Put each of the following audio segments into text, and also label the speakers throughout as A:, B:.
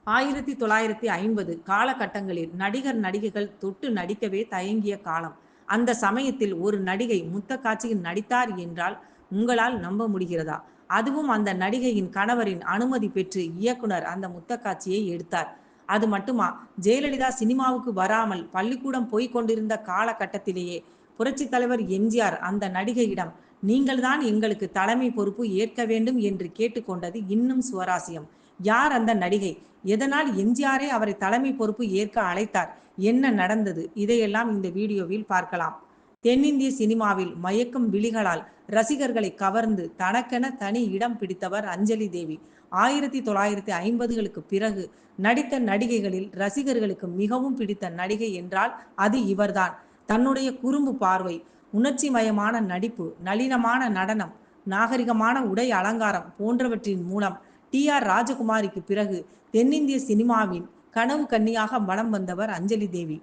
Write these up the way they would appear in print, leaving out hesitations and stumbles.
A: 1950 காலகட்டங்களில் நடிகர் நடிகைகள் தொட்டு நடிக்கவே தயங்கிய காலம். அந்த சமயத்தில் ஒரு நடிகை முத்த காட்சியில் நடித்தார் என்றால் உங்களால் நம்ப முடிகிறதா? அதுவும் அந்த நடிகையின் கணவரின் அனுமதி பெற்று இயக்குனர் அந்த முத்த காட்சியை எடுத்தார். அது மட்டுமா, ஜெயலலிதா சினிமாவுக்கு வராமல் பள்ளிக்கூடம் போய்க் கொண்டிருந்த காலகட்டத்திலேயே புரட்சி தலைவர் எம்ஜிஆர் அந்த நடிகையிடம் நீங்கள்தான் எங்களுக்கு தலைமை பொறுப்பு ஏற்க வேண்டும் என்று கேட்டுக்கொண்டது இன்னும் சுவாரஸ்யம். யார் அந்த நடிகை? எதனால் எம்ஜிஆரே அவரை தலைமை பொறுப்பு ஏற்க அழைத்தார்? என்ன நடந்தது? இதையெல்லாம் இந்த வீடியோவில் பார்க்கலாம். தென்னிந்திய சினிமாவில் மயக்கும் விழிகளால் ரசிகர்களை கவர்ந்து தனக்கென தனி இடம் பிடித்தவர் அஞ்சலி தேவி. 1950களுக்கு பிறகு நடித்த நடிகைகளில் ரசிகர்களுக்கு மிகவும் பிடித்த நடிகை என்றால் அது இவர்தான். தன்னுடைய குறும்பு பார்வை, உணர்ச்சி மயமான நடிப்பு, நளினமான நடனம், நாகரிகமான உடை அலங்காரம் போன்றவற்றின் மூலம் டி.ஆர். ராஜகுமாரிக்கு பிறகு தென்னிந்திய சினிமாவின் கனவு கன்னியாக வலம் வந்தவர் அஞ்சலி தேவி.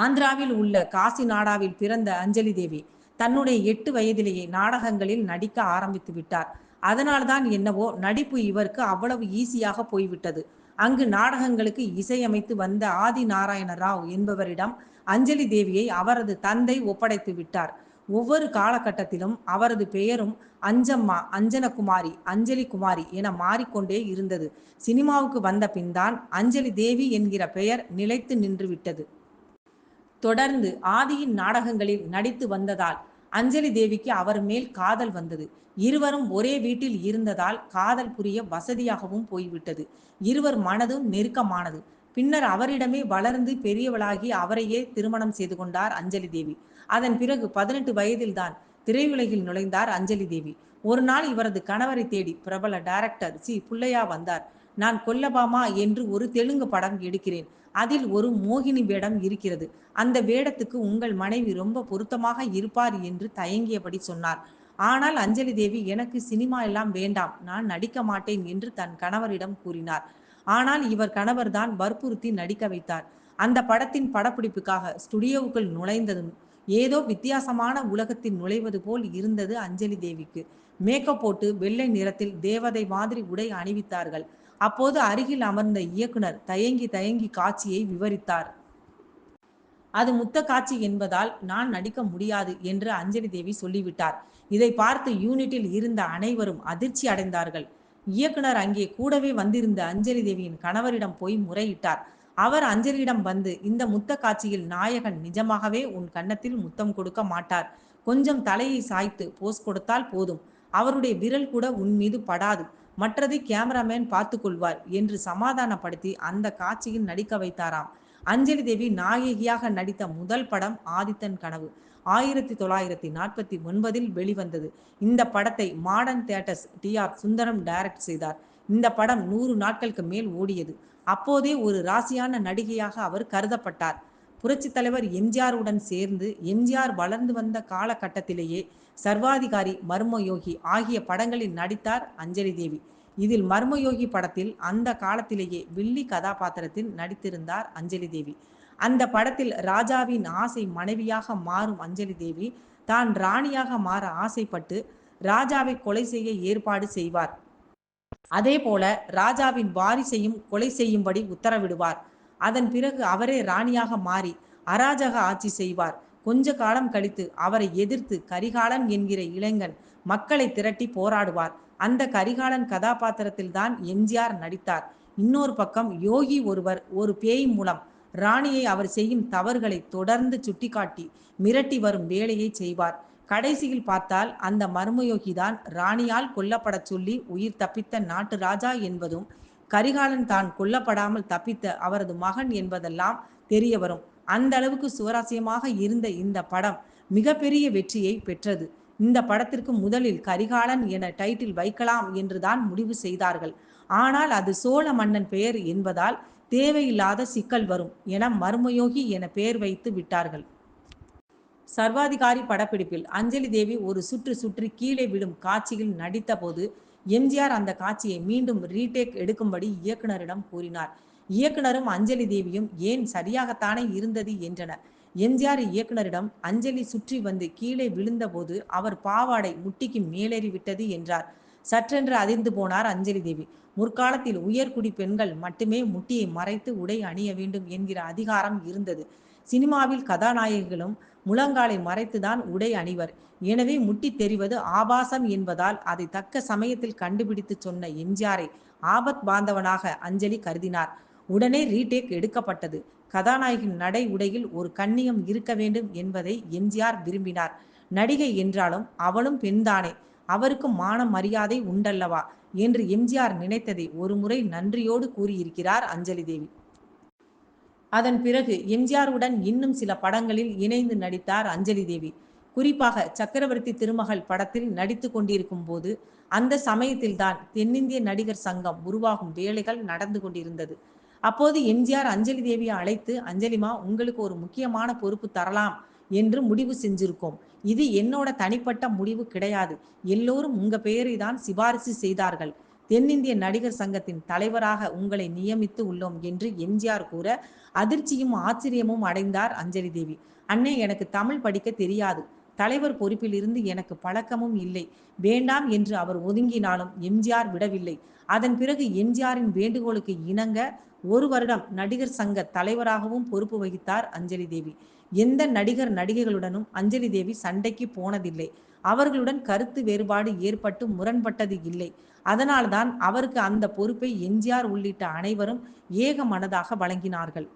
A: ஆந்திராவில் உள்ள காசிநாடாவில் பிறந்த அஞ்சலி தேவி தன்னுடைய 8 வயதிலேயே நாடகங்களில் நடிக்க ஆரம்பித்து விட்டார். அதனால்தான் என்னவோ நடிப்பு இவருக்கு அவ்வளவு ஈஸியாக போய்விட்டது. அங்கு நாடகங்களுக்கு இசையமைத்து வந்த ஆதி நாராயண ராவ் என்பவரிடம் அஞ்சலி தேவியை அவரது தந்தை ஒப்படைத்து விட்டார். ஒவ்வொரு காலகட்டத்திலும் அவரது பெயரும் அஞ்சம்மா, அஞ்சனகுமாரி, அஞ்சலி குமாரி என மாறிக்கொண்டே இருந்தது. சினிமாவுக்கு வந்த பின்தான் அஞ்சலி தேவி என்கிற பெயர் நிலைத்து நின்று விட்டது. தொடர்ந்து ஆதியின் நாடகங்களில் நடித்து வந்ததால் அஞ்சலி தேவிக்கு அவர் மேல் காதல் வந்தது. இருவரும் ஒரே வீட்டில் இருந்ததால் காதல் புரிய வசதியாகவும் போய்விட்டது. இருவர் மனதும் நெருக்கமானது. பின்னர் அவரிடமே வளர்ந்து பெரியவளாகி அவரையே திருமணம் செய்து கொண்டார் அஞ்சலி தேவி. அதன் பிறகு 18 வயதில்தான் திரையுலகில் நுழைந்தார் அஞ்சலி தேவி. ஒரு நாள் இவரது கணவரை தேடி பிரபல டைரக்டர் சி. புல்லையா வந்தார். நான் கொல்லபாமா என்று ஒரு தெலுங்கு படம் எடுக்கிறேன். அதில் ஒரு மோகினி வேடம் இருக்கிறது. அந்த வேடத்துக்கு உங்கள் மனைவி ரொம்ப பொருத்தமாக இருப்பார் என்று தயங்கியபடி சொன்னார். ஆனால் அஞ்சலி தேவி எனக்கு சினிமா எல்லாம் வேண்டாம், நான் நடிக்க மாட்டேன் என்று தன் கணவரிடம் கூறினார். ஆனால் இவர் கணவர்தான் வற்புறுத்தி நடிக்க வைத்தார். அந்த படத்தின் படப்பிடிப்புக்காக ஸ்டுடியோவுக்குள் நுழைந்ததும் ஏதோ வித்தியாசமான உலகத்தில் நுழைவது போல் இருந்தது அஞ்சலி தேவிக்கு. மேக்கப் போட்டு வெள்ளை நிறத்தில் தேவதை மாதிரி உடை அணிவித்தார்கள். அப்போது அருகில் அமர்ந்த இயக்குனர் தயங்கி தயங்கி காட்சியை விவரித்தார். அது முத்த காட்சி என்பதால் நான் நடிக்க முடியாது என்று அஞ்சலி தேவி சொல்லிவிட்டார். இதை பார்த்து யூனிட்டில் இருந்த அனைவரும் அதிர்ச்சி அடைந்தார்கள். இயக்குனர் அங்கே கூடவே வந்திருந்த அஞ்சலி தேவியின் கணவரிடம் போய் முறையிட்டார். அவர் அஞ்சலியிடம் வந்து இந்த முத்த காட்சியில் நாயகன் நிஜமாகவே உன் கன்னத்தில் முத்தம் கொடுக்க மாட்டார். கொஞ்சம் தலையை சாய்த்து போஸ் கொடுத்தால் போதும். அவருடைய விரல் கூட உன் மீது படாது. மற்றதை கேமராமேன் பார்த்து கொள்வார் என்று சமாதானப்படுத்தி அந்த காட்சியில் நடிக்க வைத்தாராம். அஞ்சலி தேவி நாயகியாக நடித்த முதல் படம் ஆதித்தன் கனவு 1949 வெளிவந்தது. இந்த படத்தை modern theatres TR. Sundaram direct செய்தார். இந்த படம் 100 நாட்களுக்கு மேல் ஓடியது. அப்போதே ஒரு ராசியான நடிகையாக அவர் கருதப்பட்டார். புரட்சி தலைவர் எம்ஜிஆருடன் சேர்ந்து எம்ஜிஆர் வளர்ந்து வந்த காலகட்டத்திலேயே சர்வாதிகாரி, மர்மயோகி ஆகிய படங்களில் நடித்தார் அஞ்சலி தேவி. இதில் மர்மயோகி படத்தில் அந்த காலத்திலேயே வில்லி கதாபாத்திரத்தில் நடித்திருந்தார் அஞ்சலி தேவி. அந்த படத்தில் ராஜாவின் ஆசை மனைவியாக மாறும் அஞ்சலி தேவி தான் ராணியாக மாற ஆசைப்பட்டு ராஜாவை கொலை செய்ய ஏற்பாடு செய்வார். அதே போல ராஜாவின் வாரிசையும் கொலை செய்யும்படி உத்தரவிடுவார். அதன் பிறகு அவரே ராணியாக மாறி அராஜக ஆட்சி செய்வார். கொஞ்ச காலம் கழித்து அவரை எதிர்த்து கரிகாலன் என்கிற இளைஞன் மக்களை திரட்டி போராடுவார். அந்த கரிகாலன் கதாபாத்திரத்தில் தான் எம்ஜிஆர் நடித்தார். இன்னொரு பக்கம் யோகி ஒருவர் ஒரு பேய் மூலம் ராணியை அவர் செய்யும் தவறுகளை தொடர்ந்து சுட்டிக்காட்டி மிரட்டி வரும் வேலையை செய்வார். கடைசியில் பார்த்தால் அந்த மர்மயோகிதான் ராணியால் கொல்லப்படச் சொல்லி உயிர் தப்பித்த நாட்டு ராஜா என்பதும் கரிகாலன் தான் கொல்லப்படாமல் தப்பித்த அவரது மகன் என்பதெல்லாம் தெரிய வரும். அந்த அளவுக்கு சுவாரஸ்யமாக இருந்த இந்த படம் மிகப்பெரிய வெற்றியை பெற்றது. இந்த படத்திற்கு முதலில் கரிகாலன் என டைட்டில் வைக்கலாம் என்றுதான் முடிவு செய்தார்கள். ஆனால் அது சோழ மன்னன் பெயர் என்பதால் தேவையில்லாத சிக்கல் வரும் என மர்மயோகி என பெயர் வைத்து விட்டார்கள். சர்வாதிகாரி படப்பிடிப்பில் அஞ்சலி தேவி ஒரு சுற்றி கீழே விடும் காட்சியில் நடித்த போது எம்ஜிஆர் அந்த காட்சியை மீண்டும் ரீடேக் எடுக்கும்படி இயக்குனரிடம் கூறினார். இயக்குனரும் அஞ்சலி தேவியும் ஏன் சரியாகத்தானே இருந்தது என்றனர். எம்ஜிஆர் இயக்குனரிடம் அஞ்சலி சுற்றி வந்து கீழே விழுந்த போது அவர் பாவாடை முட்டிக்கு மேலேறி விட்டது என்றார். சற்றென்று அதிர்ந்து போனார் அஞ்சலி தேவி. முற்காலத்தில் உயர்குடி பெண்கள் மட்டுமே முட்டியை மறைத்து உடை அணிய வேண்டும் என்கிற அதிகாரம் இருந்தது. சினிமாவில் கதாநாயகிகளும் முழங்காலை மறைத்துதான் உடை அணிவர். எனவே முட்டி தெரிவது ஆபாசம் என்பதால் அதை தக்க சமயத்தில் கண்டுபிடித்து சொன்ன எம்ஜிஆரை ஆபத் பாந்தவனாக அஞ்சலி கருதினார். உடனே ரீடேக் எடுக்கப்பட்டது. கதாநாயகின் நடை உடையில் ஒரு கண்ணியம் இருக்க வேண்டும் என்பதை எம்ஜிஆர் விரும்பினார். நடிகை என்றாலும் அவளும் பெண்தானே, அவருக்கும் மானம் மரியாதை உண்டல்லவா என்று எம்ஜிஆர் நினைத்ததை ஒருமுறை நன்றியோடு கூறியிருக்கிறார் அஞ்சலி தேவி. அதன் பிறகு எம்ஜிஆருடன் இன்னும் சில படங்களில் இணைந்து நடித்தார் அஞ்சலி தேவி. குறிப்பாக சக்கரவர்த்தி திருமகள் படத்தில் நடித்து கொண்டிருக்கும் போது அந்த சமயத்தில்தான் தென்னிந்திய நடிகர் சங்கம் உருவாகும் வேலைகள் நடந்து கொண்டிருந்தது. அப்போது எம்ஜிஆர் அஞ்சலி தேவியை அழைத்து, அஞ்சலிமா, உங்களுக்கு ஒரு முக்கியமான பொறுப்பு தரலாம் என்று முடிவு செஞ்சிருக்கோம். இது என்னோட தனிப்பட்ட முடிவு கிடையாது. எல்லோரும் உங்க பெயரை தான் சிபாரிசு செய்தார்கள். தென்னிந்திய நடிகர் சங்கத்தின் தலைவராக உங்களை நியமித்து உள்ளோம் என்று எம்ஜிஆர் கூற அதிர்ச்சியும் ஆச்சரியமும் அடைந்தார் அஞ்சலி தேவி. அண்ணே, எனக்கு தமிழ் படிக்க தெரியாது. தலைவர் பொறுப்பில் இருந்து எனக்கு பழக்கமும் இல்லை. வேண்டாம் என்று அவர் ஒதுங்கினாலும் எம்ஜிஆர் விடவில்லை. அதன் பிறகு எம்ஜிஆரின் வேண்டுகோளுக்கு இணங்க 1 வருடம் நடிகர் சங்க தலைவராகவும் பொறுப்பு வகித்தார் அஞ்சலி தேவி. எந்த நடிகர் நடிகைகளுடனும் அஞ்சலி தேவி சண்டைக்கு போனதில்லை. அவர்களுடன் கருத்து வேறுபாடு ஏற்பட்டு முரண்பட்டது இல்லை. அதனால்தான் அவருக்கு அந்த பொறுப்பை எம்ஜிஆர் உள்ளிட்ட அனைவரும் ஏக மனதாக வழங்கினார்கள்.